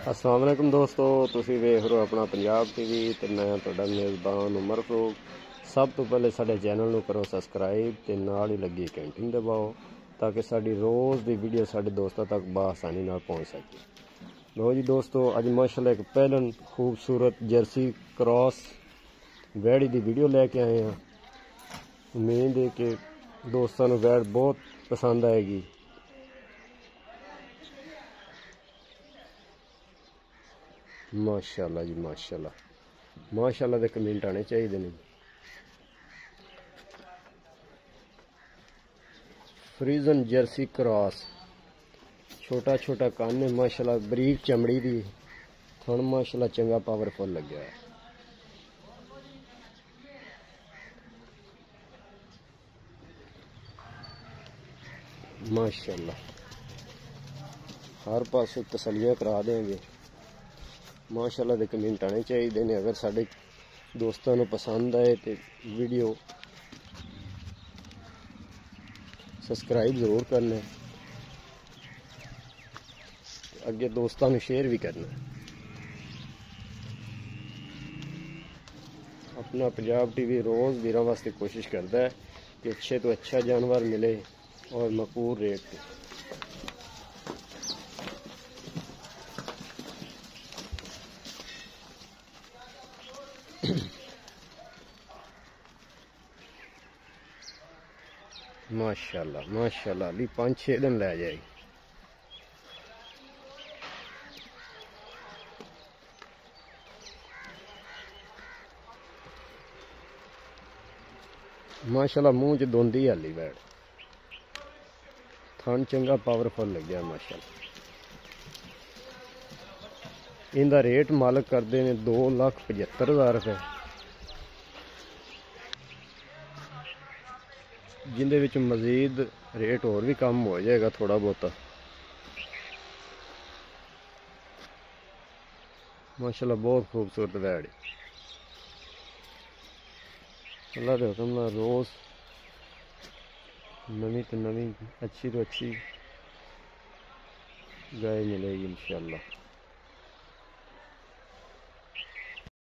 अस्सलाम वालेकुम दोस्तों, तुसी वेख रहे हो अपना पंजाब टीवी ते मैं तुहाडा मेज़बान उमर फरूक। सब तो पहले साडे चैनल नूं करो सबसक्राइब ते नाल ही लगी घंटी दबाओ ताकि साडी रोज़ दी वीडियो साडे दोस्तों तक बआसानी नाल पहुँच सके। लो जी दोस्तों, अज माशाल्लाह एक पहलन खूबसूरत जर्सी क्रॉस वैड़ी दी वीडियो लैके आए हैं। उम्मीद है कि दोस्तों नूं वैड़ बहुत पसंद आएगी। माशाल्लाह जी माशाल्लाह, माशाल्लाह दे कमेंट आने चाहिए ने। फ्रीजन जर्सी क्रॉस, छोटा छोटा कान है माशाल्लाह, बरीक चमड़ी दी, थन माशाल्लाह चंगा पावरफुल लग गया है। माशाल्लाह हर पासों तसलियां करा देंगे। माशाल्लाह दे कमेंट आने चाहिए ने। अगर साडे दोस्तों को पसंद आए तो वीडियो सब्सक्राइब जरूर करना, अगे दोस्तों को शेयर भी करना। अपना पंजाब टीवी रोज़ वीरों वास्ते कोशिश करता है कि अच्छे तो अच्छा जानवर मिले और मकबूल रेट पे। माशाल्लाह माशाल्लाह, अभी 5-6 दिन लै जाएगी। माशाल्लाह मुंह च दोंदी हाली बैठ, थन चंगा पावरफुल लग गया माशाल्लाह। इनका रेट मालक करते हैं 2,75,000 रुपये, जिंदे विच मजीद रेट और भी कम हो जाएगा थोड़ा बहुता। माशाल्लाह बहुत खूबसूरत वैड़, अल्लाह के हुक्म नाल रोज़ नवी तो नवी अच्छी तो अच्छी गाय मिलेगी इंशाअल्लाह।